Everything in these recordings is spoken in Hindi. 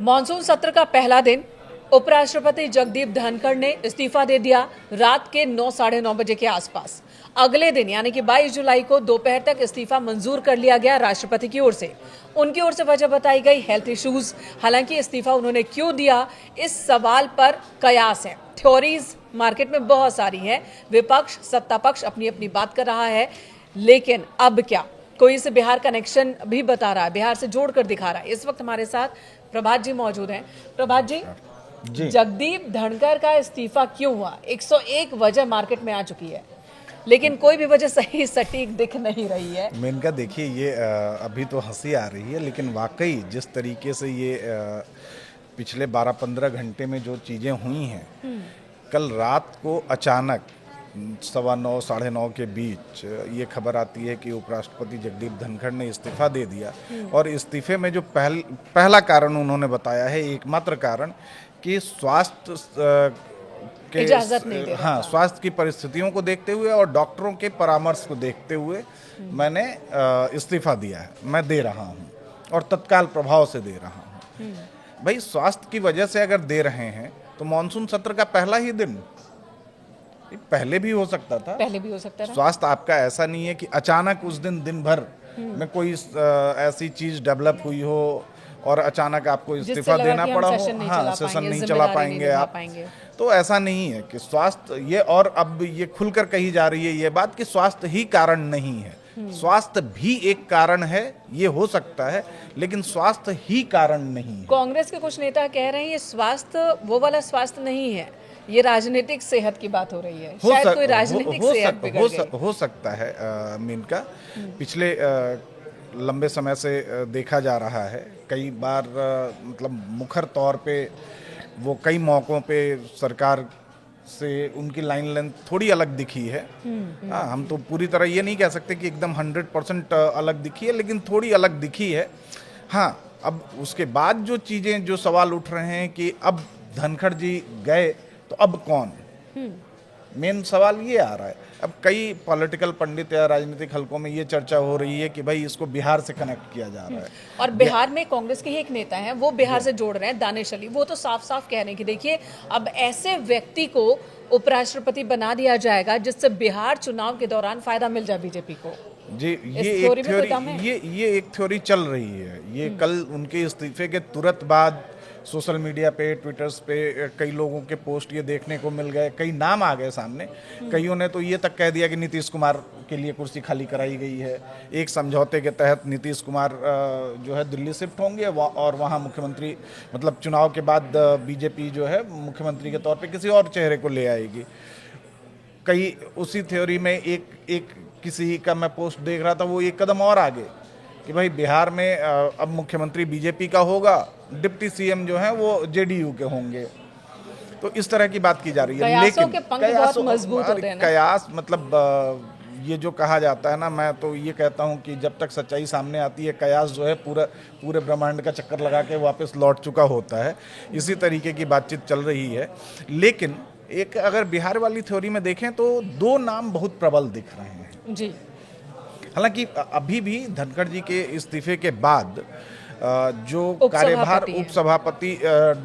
मॉनसून सत्र का पहला दिन उपराष्ट्रपति जगदीप धनखड़ ने इस्तीफा दे दिया रात के 9 साढ़े 9 बजे के आसपास। अगले दिन यानी कि 22 जुलाई को दोपहर तक इस्तीफा मंजूर कर लिया गया राष्ट्रपति की ओर से। उनकी ओर से वजह बताई गई हेल्थ इश्यूज। हालांकि इस्तीफा उन्होंने क्यों दिया, इस सवाल पर कयास है, थ्योरीज मार्केट में बहुत सारी है। विपक्ष सत्ता पक्ष अपनी अपनी बात कर रहा है, लेकिन अब क्या, कोई इसे बिहार कनेक्शन भी बता रहा है, बिहार से जोड़कर दिखा रहा है। इस वक्त हमारे साथ प्रभात जी मौजूद हैं। प्रभात जी, जगदीप धनखड़ का इस्तीफा क्यों हुआ? 101 वजह मार्केट में आ चुकी है, लेकिन कोई भी वजह सही सटीक दिख नहीं रही है। मेनका देखिए, ये अभी तो हंसी आ रही है, लेकिन वाकई जिस तरीके से ये पिछले 12-15 घंटे में जो चीज़ें हुई हैं, कल रात को अचानक 9:15 साढ़े 9 के बीच ये खबर आती है कि उपराष्ट्रपति जगदीप धनखड़ ने इस्तीफा दे दिया। और इस्तीफे में जो पहला कारण उन्होंने बताया है, एकमात्र कारण, कि स्वास्थ्य के इजाजत नहीं दे रहा था। स्वास्थ्य की परिस्थितियों को देखते हुए और डॉक्टरों के परामर्श को देखते हुए मैंने इस्तीफा दिया है, मैं दे रहा हूँ और तत्काल प्रभाव से दे रहा हूँ। भाई, स्वास्थ्य की वजह से अगर दे रहे हैं तो मॉनसून सत्र का पहला ही दिन, पहले भी हो सकता था, पहले भी हो सकता था। स्वास्थ्य आपका ऐसा नहीं है कि अचानक उस दिन भर में कोई ऐसी चीज डेवलप हुई हो और अचानक आपको इस्तीफा देना पड़ा हो। सेशन नहीं चला पाएंगे आप। तो ऐसा नहीं है कि स्वास्थ्य ये, और अब ये खुलकर कही जा रही है ये बात कि स्वास्थ्य ही कारण नहीं है। स्वास्थ्य भी एक कारण है, ये हो सकता है, लेकिन स्वास्थ्य ही कारण नहीं है। कांग्रेस के कुछ नेता कह रहे हैं ये स्वास्थ्य वो वाला स्वास्थ्य नहीं है, ये राजनीतिक सेहत की बात हो रही है। शायद कोई राजनीतिक सेहत बिगड़ गई। हो सकता है मेनका, पिछले लंबे समय से देखा जा रहा है, कई बार मतलब मुखर तौर पे वो कई मौकों पे सरकार से उनकी लाइन लेंथ थोड़ी अलग दिखी है। हम तो पूरी तरह ये नहीं कह सकते कि एकदम 100% अलग दिखी है, लेकिन थोड़ी अलग दिखी है। हाँ, अब उसके बाद जो चीज़ें, जो सवाल उठ रहे हैं कि अब धनखड़ जी गए तो अब कौन, मेन सवाल ये आ रहा है। अब कई पॉलिटिकल पंडित या राजनीतिक हलकों में ये चर्चा हो रही है कि भाई इसको बिहार से कनेक्ट किया जा रहा है। और बिहार में कांग्रेस के ही एक नेता हैं, वो बिहार से जोड़ रहे हैं, दानिश अली। वो तो साफ साफ कह रहे हैं कि देखिए, अब ऐसे व्यक्ति को उपराष्ट्रपति बना दिया जाएगा जिससे बिहार चुनाव के दौरान फायदा मिल जाए बीजेपी को। जी, ये एक थ्योरी चल रही है। ये कल उनके इस्तीफे के तुरंत बाद सोशल मीडिया पे, ट्विटर्स पे कई लोगों के पोस्ट ये देखने को मिल गए, कई नाम आ गए सामने। कईयों ने तो ये तक कह दिया कि नीतीश कुमार के लिए कुर्सी खाली कराई गई है। एक समझौते के तहत नीतीश कुमार जो है दिल्ली शिफ्ट होंगे और वहाँ मुख्यमंत्री, मतलब चुनाव के बाद बीजेपी जो है मुख्यमंत्री के तौर पे किसी और चेहरे को ले आएगी। कई उसी थ्योरी में एक किसी का मैं पोस्ट देख रहा था, वो एक कदम और आगे कि भाई बिहार में अब मुख्यमंत्री बीजेपी का होगा, डिप्टी सीएम जो है वो जेडीयू के होंगे। तो इस तरह की बात की जा रही है। लेकिन के पंख बहुत मजबूत होते हैं ना। कयास मतलब ये जो कहा जाता है ना, मैं तो ये कहता हूँ कि जब तक सच्चाई सामने आती है, कयास जो है पूरे ब्रह्मांड का चक्कर लगा के वापस लौट चुका होता है। इसी तरीके की बातचीत चल रही है। लेकिन एक अगर बिहार वाली थ्योरी में देखें तो 2 नाम बहुत प्रबल दिख रहे हैं जी। हालांकि अभी भी धनखड़ जी के इस्तीफे के बाद जो कार्यभार उपसभापति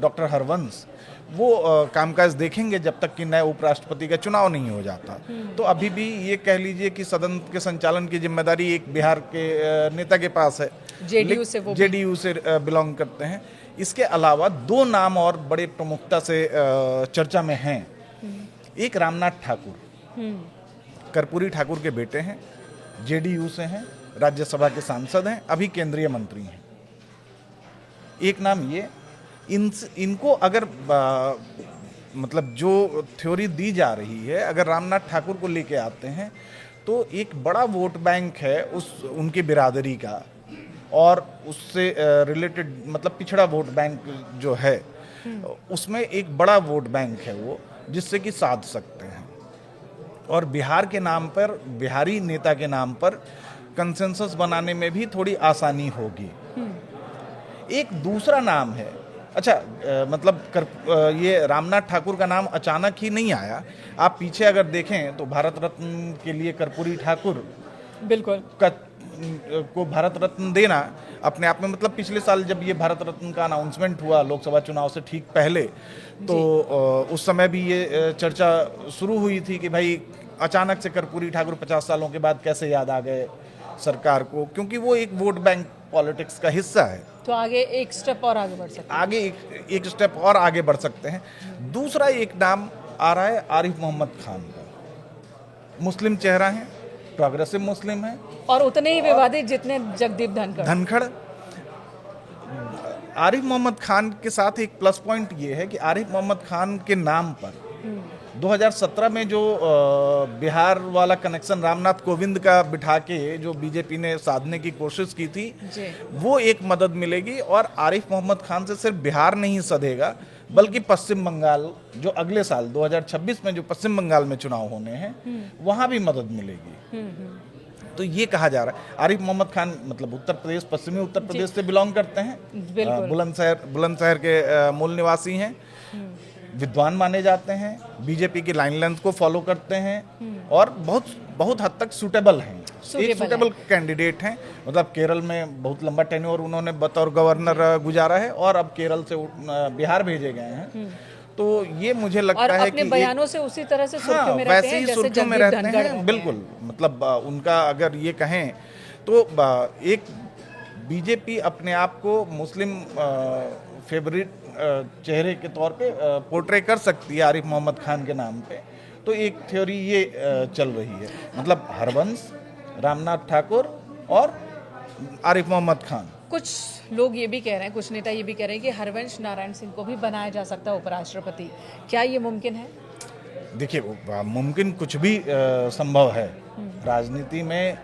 डॉक्टर हरवंश, वो कामकाज देखेंगे जब तक कि नए उपराष्ट्रपति का चुनाव नहीं हो जाता। तो अभी भी ये कह लीजिए कि सदन के संचालन की जिम्मेदारी एक बिहार के नेता के पास है, जेडीयू से बिलोंग करते हैं। इसके अलावा 2 नाम और बड़े प्रमुखता से चर्चा में हैं। एक रामनाथ ठाकुर, कर्पूरी ठाकुर के बेटे हैं, जेडीयू से हैं, राज्यसभा के सांसद हैं, अभी केंद्रीय मंत्री हैं। एक नाम ये, इनको अगर मतलब जो थ्योरी दी जा रही है, अगर रामनाथ ठाकुर को लेके आते हैं तो एक बड़ा वोट बैंक है उनकी बिरादरी का, और उससे रिलेटेड मतलब पिछड़ा वोट बैंक जो है, उसमें एक बड़ा वोट बैंक है वो, जिससे कि साध सकते हैं। और बिहार के नाम पर, बिहारी नेता के नाम पर कंसेंसस बनाने में भी थोड़ी आसानी होगी। एक दूसरा नाम है, अच्छा मतलब ये रामनाथ ठाकुर का नाम अचानक ही नहीं आया। आप पीछे अगर देखें तो भारत रत्न के लिए कर्पूरी ठाकुर बिल्कुल का को भारत रत्न देना अपने आप में, मतलब पिछले साल जब ये भारत रत्न का अनाउंसमेंट हुआ लोकसभा चुनाव से ठीक पहले, तो उस समय भी ये चर्चा शुरू हुई थी कि भाई अचानक से कर्पूरी ठाकुर 50 सालों के बाद कैसे याद आ गए सरकार को, क्योंकि वो एक वोट बैंक पॉलिटिक्स का हिस्सा है। तो आगे एक स्टेप और आगे बढ़ सकते हैं। आगे एक स्टेप और आगे बढ़ सकते हैं। दूसरा एक नाम आ रहा है आरिफ मोहम्मद खान का। मुस्लिम चेहरा है, प्रोग्रेसिव मुस्लिम है, और उतने ही विवादित जितने जगदीप धनखड़। आरिफ मोहम्मद खान के साथ एक प्लस पॉइंट ये है कि आरिफ मोहम्मद खान के नाम पर 2017 में जो बिहार वाला कनेक्शन रामनाथ कोविंद का बिठा के जो बीजेपी ने साधने की कोशिश की थी, वो एक मदद मिलेगी। और आरिफ मोहम्मद खान से सिर्फ बिहार नहीं सधेगा, बल्कि पश्चिम बंगाल, जो अगले साल 2026 में जो पश्चिम बंगाल में चुनाव होने हैं, वहां भी मदद मिलेगी। तो ये कहा जा रहा है। आरिफ मोहम्मद खान मतलब उत्तर प्रदेश, पश्चिमी उत्तर प्रदेश से बिलोंग करते हैं, बुलंदशहर के मूल निवासी हैं, विद्वान माने जाते हैं, बीजेपी की लाइन लेंथ को फॉलो करते हैं और बहुत हद तक सूटेबल हैं, एक सूटेबल कैंडिडेट हैं। मतलब केरल में बहुत लंबा टेन्योर उन्होंने बतौर गवर्नर गुजारा है और अब केरल से बिहार भेजे गए हैं। तो ये मुझे लगता है कि बयानों से उसी तरह से सुर्खियों में रहते वैसे ही सुर्खियों में रहते हैं। बिल्कुल, मतलब उनका अगर ये कहें तो एक बीजेपी अपने आप को मुस्लिम फेवरेट चेहरे के तौर पे पोर्ट्रे कर सकती है आरिफ मोहम्मद खान के नाम पे। तो एक थ्योरी ये चल रही है, मतलब हरवंश, रामनाथ ठाकुर और आरिफ मोहम्मद खान। कुछ लोग ये भी कह रहे हैं, कुछ नेता ये भी कह रहे हैं कि हरवंश नारायण सिंह को भी बनाया जा सकता है उपराष्ट्रपति। क्या ये मुमकिन है? देखिए, मुमकिन कुछ भी संभव है। राजनीति में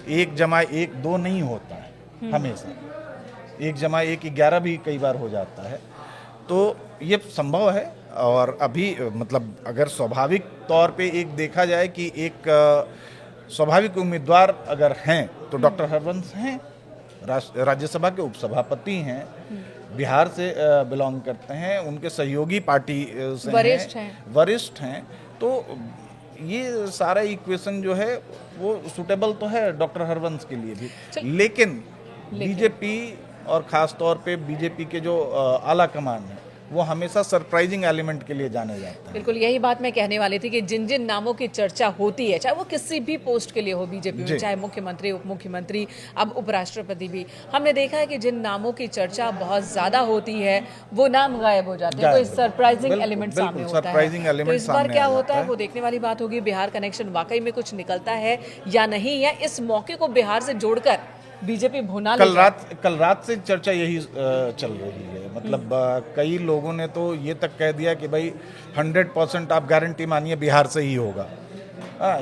1+1=2 नहीं होता है हमेशा, 1+1=11 भी कई बार हो जाता है। तो ये संभव है। और अभी मतलब अगर स्वाभाविक तौर पे एक देखा जाए कि एक स्वाभाविक उम्मीदवार अगर हैं तो डॉक्टर हरवंश हैं, राज्यसभा के उपसभापति हैं, बिहार से बिलोंग करते हैं, उनके सहयोगी पार्टी से वरिष्ठ हैं। तो ये सारा इक्वेशन जो है वो सूटेबल तो है डॉक्टर हरवंश के लिए भी। लेकिन बीजेपी और खास तौर पे बीजेपी के जो आला कमान है वो हमेशा सरप्राइजिंग एलिमेंट के लिए जाने जाते हैं। बिल्कुल, यही बात मैं कहने वाली थी कि जिन जिन नामों की चर्चा होती है, चाहे वो किसी भी पोस्ट के लिए हो बीजेपी में, चाहे मुख्यमंत्री, उप मुख्यमंत्री, अब उपराष्ट्रपति भी, हमने देखा है कि जिन नामों की चर्चा बहुत ज्यादा होती है वो नाम गायब हो जाते हैं। कोई सरप्राइजिंग एलिमेंट सामने होता है। तो इस बार क्या होता है वो देखने वाली बात होगी। बिहार कनेक्शन वाकई में कुछ निकलता है या नहीं, या इस मौके को बिहार से जोड़कर बीजेपी भुना कल रात से चर्चा यही चल रही है। मतलब कई लोगों ने तो ये तक कह दिया कि भाई 100% आप गारंटी मानिए बिहार से ही होगा,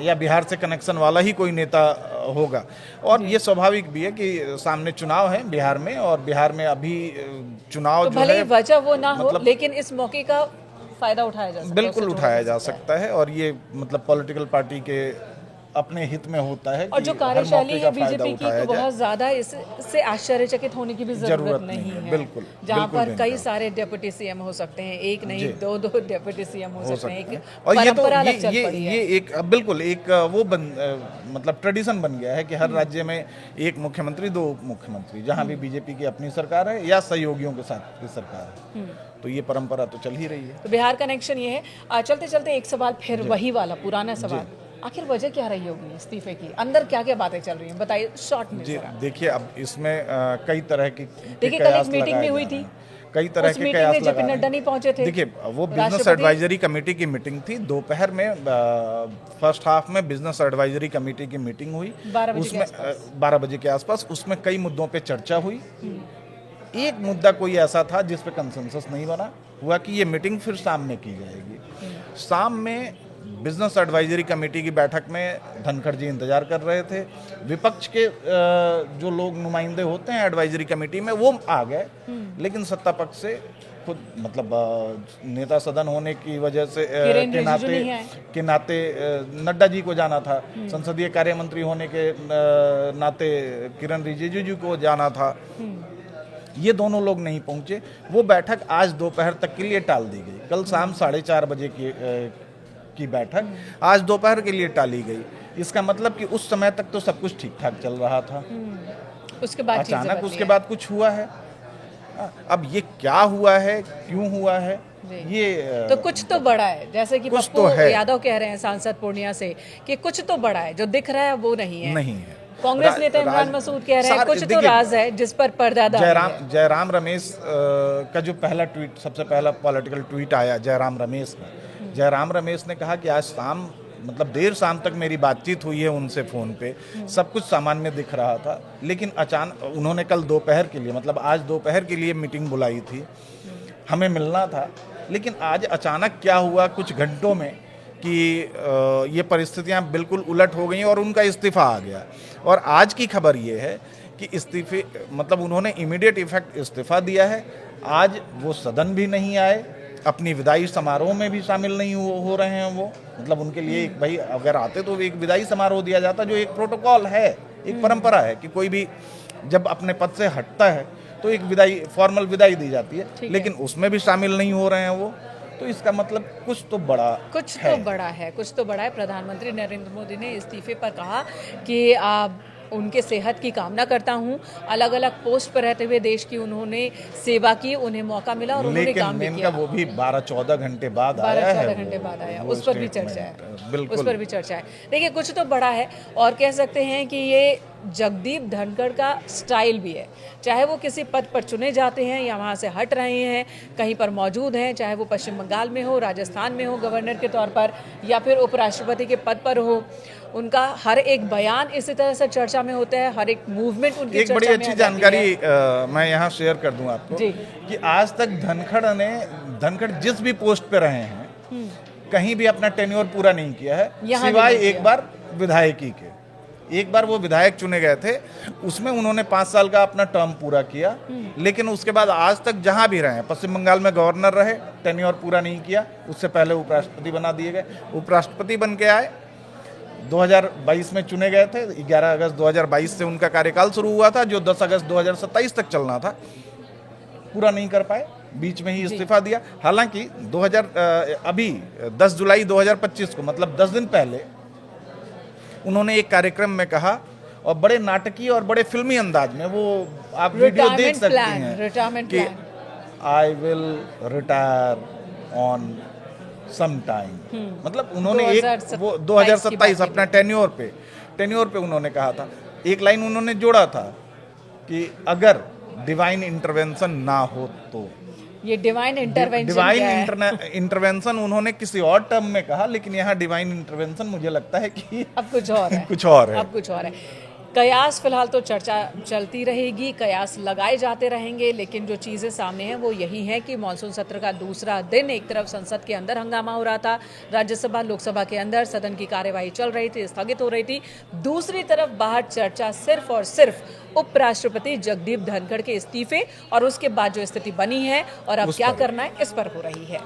या बिहार से कनेक्शन वाला ही कोई नेता होगा। और ये स्वाभाविक भी है कि सामने चुनाव है बिहार में, और बिहार में अभी चुनाव तो भले ही वजह वो ना हो, लेकिन इस मौके का फायदा उठाया जा सकता है। बिल्कुल उठाया जा सकता है। और ये मतलब पॉलिटिकल पार्टी के अपने हित में होता है। और जो कार्यशैली है बीजेपी की तो बहुत ज्यादा इससे आश्चर्यचकित होने की भी जरूरत नहीं है। बिल्कुल, जहाँ पर कई सारे डेप्यूटी सीएम हो सकते हैं, एक नहीं दो डेप्यूटी सीएम हो सकते हैं। और ये एक बिल्कुल एक वो मतलब ट्रेडिशन बन गया है कि हर राज्य में एक मुख्यमंत्री, 2 उप मुख्यमंत्री, जहाँ भी बीजेपी की अपनी सरकार है या सहयोगियों के साथ की सरकार है। तो ये परंपरा तो चल ही रही है। तो बिहार कनेक्शन ये है। चलते चलते एक सवाल फिर वही वाला पुराना सवाल, आखिर वजह क्या रही होगी इस्तीफे की? अंदर क्या क्या बातें चल रही हैं, बताइए शॉर्ट में। जी देखिए, अब इसमें कई तरह की देखिए, कल एक मीटिंग भी हुई थी, कई तरह के कयास जेपी नड्डा नहीं पहुंचे थे। देखिए, वो बिजनेस एडवाइजरी कमेटी की मीटिंग थी। दोपहर में फर्स्ट हाफ में बिजनेस एडवाइजरी कमेटी की मीटिंग हुई, उसमें 12 बजे के आसपास। उसमें कई मुद्दों पे चर्चा हुई। एक मुद्दा कोई ऐसा था जिस पे कंसेंसस नहीं बना हुआ कि ये मीटिंग फिर शाम में की जाएगी। शाम में बिजनेस एडवाइजरी कमेटी की बैठक में धनखड़ जी इंतजार कर रहे थे। विपक्ष के जो लोग नुमाइंदे होते हैं एडवाइजरी कमेटी में वो आ गए, लेकिन सत्ता पक्ष से खुद मतलब नेता सदन होने की वजह से के नाते नड्डा जी को जाना था, संसदीय कार्य मंत्री होने के नाते किरण रिजिजू जी को जाना था। ये दोनों लोग नहीं पहुंचे। वो बैठक आज दोपहर तक के लिए टाल दी गई। कल शाम 4:30 बजे की बैठक आज दोपहर के लिए टाली गई। इसका मतलब कि उस समय तक तो सब कुछ ठीक ठाक चल रहा था, उसके बाद चीजें अचानक बदली उसके हैं। बाद कुछ हुआ है। अब ये क्या हुआ है, क्यों हुआ है, जी। ये तो कुछ तो बड़ा है, जैसे कि कुछ पप्पू तो है। यादव कह रहे हैं सांसद पूर्णिया से कि कुछ तो बड़ा है, जो दिख रहा है वो नहीं है। नहीं है। कांग्रेस नेता इमरान मसूद कह रहे हैं कुछ तो देखिए, राज है जिस पर पर्दा डाल है। जयराम रमेश का जो पहला ट्वीट, सबसे पहला पॉलिटिकल ट्वीट आया जयराम रमेश का, जयराम रमेश ने कहा कि आज शाम, मतलब देर शाम तक मेरी बातचीत हुई है उनसे फ़ोन पे, सब कुछ सामान्य दिख रहा था, लेकिन अचानक उन्होंने कल दोपहर के लिए, मतलब आज दोपहर के लिए मीटिंग बुलाई थी, हमें मिलना था, लेकिन आज अचानक क्या हुआ कुछ घंटों में कि ये परिस्थितियां बिल्कुल उलट हो गई और उनका इस्तीफा आ गया। और आज की खबर ये है कि इस्तीफे, मतलब उन्होंने इमीडिएट इफेक्ट इस्तीफा दिया है। आज वो सदन भी नहीं आए, अपनी विदाई समारोह में भी शामिल नहीं हो रहे हैं वो, मतलब उनके लिए एक, भाई अगर आते तो एक विदाई समारोह दिया जाता, जो एक प्रोटोकॉल है, एक परंपरा है कि कोई भी जब अपने पद से हटता है तो एक विदाई, फॉर्मल विदाई दी जाती है, लेकिन उसमें भी शामिल नहीं हो रहे हैं वो। तो इसका मतलब कुछ तो बड़ा है। कुछ तो बड़ा है। प्रधानमंत्री नरेंद्र मोदी ने इस्तीफे पर कहा कि उनके सेहत की कामना करता हूं। अलग अलग पोस्ट पर रहते हुए देश की उन्होंने सेवा की, उन्हें मौका मिला और उन्होंने काम भी किया। वो भी 12-14 घंटे बाद आया है, 12-14 घंटे बाद आया, उस पर भी चर्चा है। बिल्कुल, उस पर भी चर्चा है। देखिए, कुछ तो बड़ा है और कह सकते हैं कि ये जगदीप धनखड़ का स्टाइल भी है। चाहे वो किसी पद पर चुने जाते हैं या वहाँ से हट रहे हैं, कहीं पर मौजूद हैं, चाहे वो पश्चिम बंगाल में हो, राजस्थान में हो गवर्नर के तौर पर, या फिर उपराष्ट्रपति के पद पर हो, उनका हर एक बयान इसी तरह से चर्चा में होता है, हर एक मूवमेंट उनकी एक बड़ी अच्छी जानकारी मैं यहाँ शेयर कर दूं आपको कि आज तक धनखड़ जिस भी पोस्ट पे रहे हैं, कहीं भी अपना टेन्योर पूरा नहीं किया है, सिवाय एक बार विधायकी के। एक बार वो विधायक चुने गए थे, उसमें उन्होंने 5 साल का अपना टर्म पूरा किया, लेकिन उसके बाद आज तक जहां भी रहे, पश्चिम बंगाल में गवर्नर रहे, टेन्योर पूरा नहीं किया, उससे पहले उपराष्ट्रपति बना दिए गए, उपराष्ट्रपति बन के आए, 2022 में चुने गए थे, 11 अगस्त 2022 से उनका कार्यकाल शुरू हुआ था, जो 10 अगस्त 2027 तक चलना था, पूरा नहीं कर पाए, बीच में ही इस्तीफा दिया। हालांकि 10 जुलाई 2025 को, मतलब 10 दिन पहले, उन्होंने एक कार्यक्रम में कहा, और बड़े नाटकीय और बड़े फिल्मी अंदाज में, वो आप वीडियो देख सकते हैं कि I will retire on some time, मतलब उन्होंने एक वो 2027 अपना टेन्योर पे उन्होंने कहा था। एक लाइन उन्होंने जोड़ा था कि अगर डिवाइन इंटरवेंशन ना हो तो। ये डिवाइन इंटरवेंशन उन्होंने किसी और टर्म में कहा, लेकिन यहाँ डिवाइन इंटरवेंशन मुझे लगता है कि अब कुछ और है। अब कुछ और है। कयास फिलहाल तो चर्चा चलती रहेगी, कयास लगाए जाते रहेंगे, लेकिन जो चीज़ें सामने हैं वो यही है कि मानसून सत्र का दूसरा दिन, एक तरफ संसद के अंदर हंगामा हो रहा था, राज्यसभा लोकसभा के अंदर सदन की कार्यवाही चल रही थी, स्थगित हो रही थी, दूसरी तरफ बाहर चर्चा सिर्फ और सिर्फ उपराष्ट्रपति जगदीप धनखड़ के इस्तीफे और उसके बाद जो स्थिति बनी है और अब क्या करना है इस पर हो रही है।